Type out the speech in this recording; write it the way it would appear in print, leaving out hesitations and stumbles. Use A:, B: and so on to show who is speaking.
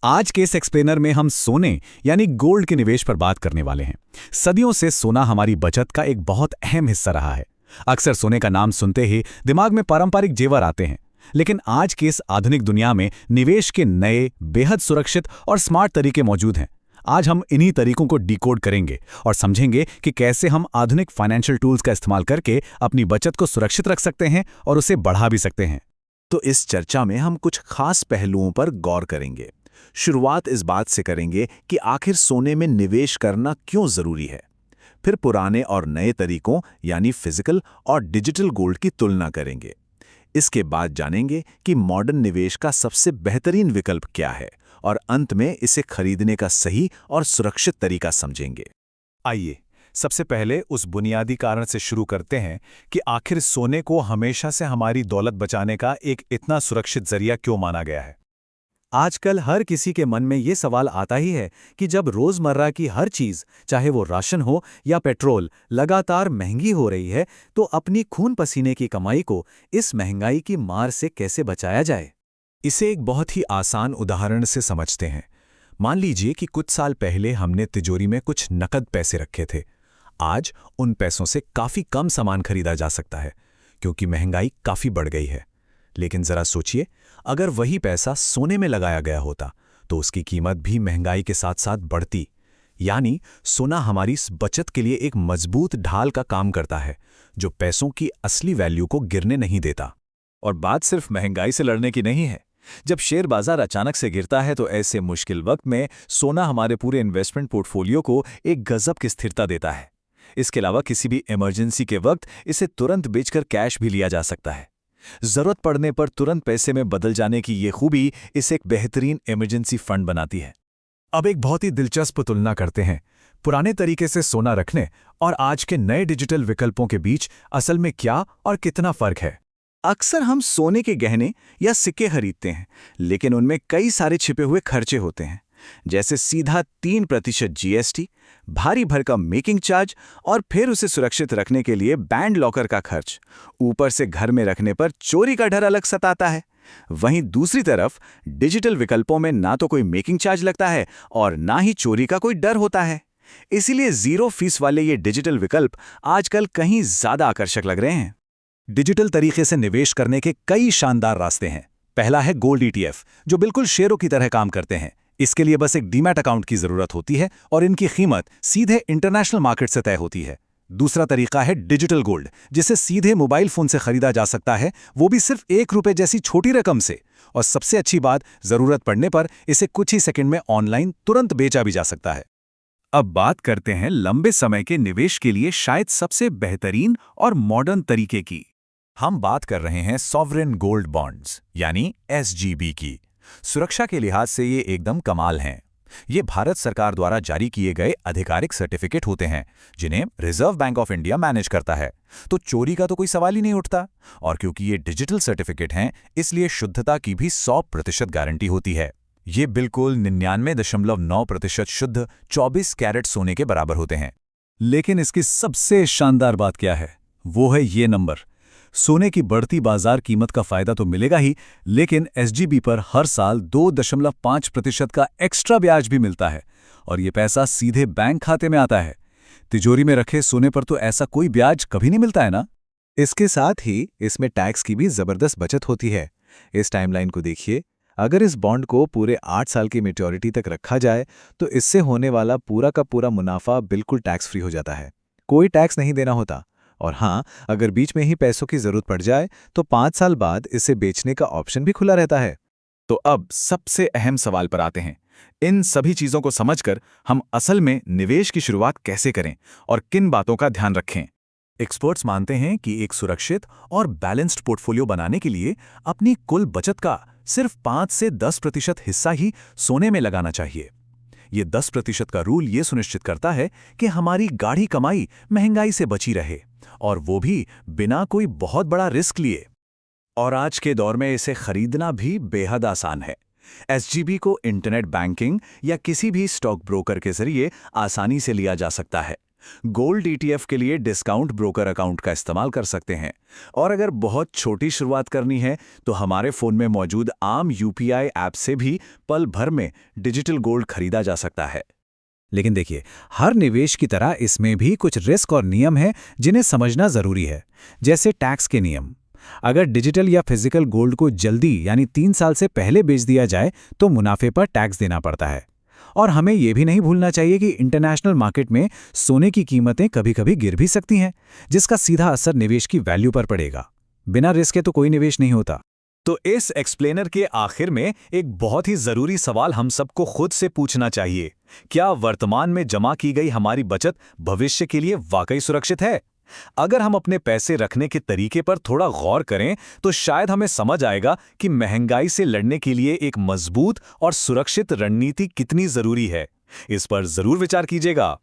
A: आज के इस एक्सप्लेनर में हम सोने यानी गोल्ड के निवेश पर बात करने वाले हैं। सदियों से सोना हमारी बचत का एक बहुत अहम हिस्सा रहा है। अक्सर सोने का नाम सुनते ही दिमाग में पारंपरिक जेवर आते हैं, लेकिन आज की इस आधुनिक दुनिया में निवेश के नए, बेहद सुरक्षित और स्मार्ट तरीके मौजूद हैं। आज हम इन्हीं तरीकों को डिकोड करेंगे और समझेंगे कि कैसे हम आधुनिक फाइनेंशियल टूल्स का इस्तेमाल करके अपनी बचत को सुरक्षित रख सकते हैं और उसे बढ़ा भी सकते हैं।
B: तो इस चर्चा में हम कुछ खास पहलुओं पर गौर करेंगे। शुरुआत इस बात से करेंगे कि आखिर सोने में निवेश करना क्यों जरूरी है। फिर पुराने और नए तरीकों यानी फिजिकल और डिजिटल गोल्ड की तुलना करेंगे। इसके बाद जानेंगे कि मॉडर्न निवेश का सबसे बेहतरीन विकल्प क्या है और अंत में इसे खरीदने का सही और सुरक्षित तरीका समझेंगे।
C: आइए सबसे पहले उस बुनियादी कारण से शुरू करते हैं कि आखिर सोने को हमेशा से हमारी दौलत बचाने का एक इतना सुरक्षित जरिया क्यों माना गया है।
D: आजकल हर किसी के मन में ये सवाल आता ही है कि जब रोजमर्रा की हर चीज, चाहे वो राशन हो या पेट्रोल, लगातार महंगी हो रही है, तो अपनी खून पसीने की कमाई को इस महंगाई की मार से कैसे बचाया जाए।
C: इसे एक बहुत ही आसान उदाहरण से समझते हैं। मान लीजिए कि कुछ साल पहले हमने तिजोरी में कुछ नकद पैसे रखे थे। आज उन पैसों से काफी कम सामान खरीदा जा सकता है क्योंकि महंगाई काफी बढ़ गई है। लेकिन जरा सोचिए, अगर वही पैसा सोने में लगाया गया होता तो उसकी कीमत भी महंगाई के साथ साथ बढ़ती। यानी सोना हमारी इस बचत के लिए एक मजबूत ढाल का काम करता है जो पैसों की असली वैल्यू को गिरने नहीं देता।
B: और बात सिर्फ महंगाई से लड़ने की नहीं है। जब शेयर बाजार अचानक से गिरता है तो ऐसे मुश्किल वक्त में सोना हमारे पूरे इन्वेस्टमेंट पोर्टफोलियो को एक गजब की स्थिरता देता है। इसके अलावा किसी भी इमरजेंसी के वक्त इसे तुरंत बेचकर कैश भी लिया जा सकता है। जरूरत पड़ने पर तुरंत पैसे में बदल जाने की ये खूबी इसे एक बेहतरीन इमरजेंसी फंड बनाती है।
C: अब एक बहुत ही दिलचस्प तुलना करते हैं पुराने तरीके से सोना रखने और आज के नए डिजिटल विकल्पों के बीच असल में क्या और कितना फर्क है।
B: अक्सर हम सोने के गहने या सिक्के खरीदते हैं, लेकिन उनमें कई सारे छिपे हुए खर्चे होते हैं, जैसे सीधा 3% जीएसटी, भारी भरकम मेकिंग चार्ज और फिर उसे सुरक्षित रखने के लिए बैंड लॉकर का खर्च। ऊपर से घर में रखने पर चोरी का डर अलग सताता है। वहीं दूसरी तरफ डिजिटल विकल्पों में ना तो कोई मेकिंग चार्ज लगता है और ना ही चोरी का कोई डर होता है। इसीलिए 0 फीस वाले ये डिजिटल विकल्प आजकल कहीं ज्यादा आकर्षक लग रहे हैं।
C: डिजिटल तरीके से निवेश करने के कई शानदार रास्ते हैं। पहला है गोल्ड ईटीएफ, जो बिल्कुल शेयरों की तरह काम करते हैं। इसके लिए बस एक डीमैट अकाउंट की जरूरत होती है और इनकी कीमत सीधे इंटरनेशनल मार्केट से तय होती है। दूसरा तरीका है डिजिटल गोल्ड, जिसे सीधे मोबाइल फोन से खरीदा जा सकता है, वो भी सिर्फ ₹1 जैसी छोटी रकम से। और सबसे अच्छी बात, जरूरत पड़ने पर इसे कुछ ही सेकंड में ऑनलाइन तुरंत बेचा भी जा सकता है। अब बात करते हैं लंबे समय के निवेश के लिए शायद सबसे बेहतरीन और मॉडर्न तरीके की। हम बात कर रहे हैं सॉवरेन गोल्ड बॉन्ड्स यानी एसजीबी की। सुरक्षा के लिहाज से ये एकदम कमाल हैं। ये भारत सरकार द्वारा जारी किए गए आधिकारिक सर्टिफिकेट होते हैं जिन्हें reserve bank of India manage करता है, तो चोरी का तो कोई सवाल ही नहीं उठता। और क्योंकि ये डिजिटल सर्टिफिकेट हैं, इसलिए शुद्धता की भी 100% गारंटी होती है। ये बिल्कुल 99.9% शुद्ध 24 कैरेट सोने के बराबर होते हैं।
A: लेकिन इसकी सबसे शानदार बात क्या है, वो है ये नंबर। सोने की बढ़ती बाजार कीमत का फायदा तो मिलेगा ही, लेकिन एसजीबी पर हर साल 2.5% का एक्स्ट्रा ब्याज भी मिलता है और ये पैसा सीधे बैंक खाते में आता है। तिजोरी में रखे सोने पर तो ऐसा कोई ब्याज कभी नहीं मिलता है ना।
B: इसके साथ ही इसमें टैक्स की भी जबरदस्त बचत होती है। इस टाइमलाइन को देखिए, अगर इस बॉन्ड को पूरे 8 साल की मैच्योरिटी तक रखा जाए तो इससे होने वाला पूरा का पूरा मुनाफा बिल्कुल टैक्स फ्री हो जाता है। कोई टैक्स नहीं देना होता। और हाँ, अगर बीच में ही पैसों की जरूरत पड़ जाए तो 5 साल बाद इसे बेचने का ऑप्शन भी खुला रहता है।
C: तो अब सबसे अहम सवाल पर आते हैं। इन सभी चीजों को समझकर हम असल में निवेश की शुरुआत कैसे करें और किन बातों का ध्यान रखें। एक्सपर्ट्स मानते हैं कि एक सुरक्षित और बैलेंस्ड पोर्टफोलियो बनाने के लिए अपनी कुल बचत का सिर्फ 5 से 10% हिस्सा ही सोने में लगाना चाहिए। ये 10% का रूल ये सुनिश्चित करता है कि हमारी गाढ़ी कमाई महंगाई से बची रहे, और वो भी बिना कोई बहुत बड़ा रिस्क लिए।
B: और आज के दौर में इसे खरीदना भी बेहद आसान है। एसजीबी को इंटरनेट बैंकिंग या किसी भी स्टॉक ब्रोकर के जरिए आसानी से लिया जा सकता है। गोल्ड ईटीएफ के लिए डिस्काउंट ब्रोकर अकाउंट का इस्तेमाल कर सकते हैं, और अगर बहुत छोटी शुरुआत करनी है तो हमारे फ़ोन में मौजूद आम यूपीआई ऐप से भी पल भर में डिजिटल गोल्ड खरीदा जा सकता है।
A: लेकिन देखिए, हर निवेश की तरह इसमें भी कुछ रिस्क और नियम हैं जिन्हें समझना जरूरी है, जैसे टैक्स के नियम। अगर डिजिटल या फिजिकल गोल्ड को जल्दी यानी 3 साल से पहले बेच दिया जाए तो मुनाफे पर टैक्स देना पड़ता है। और हमें यह भी नहीं भूलना चाहिए कि इंटरनेशनल मार्केट में सोने की कीमतें कभी-कभी गिर भी सकती हैं, जिसका सीधा असर निवेश की वैल्यू पर पड़ेगा। बिना रिस्क के तो कोई निवेश नहीं होता।
C: तो इस एक्सप्लेनर के आखिर में एक बहुत ही जरूरी सवाल हम सबको खुद से पूछना चाहिए। क्या वर्तमान में जमा की गई हमारी बचत भविष्य के लिए वाकई सुरक्षित है? अगर हम अपने पैसे रखने के तरीके पर थोड़ा गौर करें तो शायद हमें समझ आएगा कि महंगाई से लड़ने के लिए एक मजबूत और सुरक्षित रणनीति कितनी जरूरी है। इस पर जरूर विचार कीजिएगा।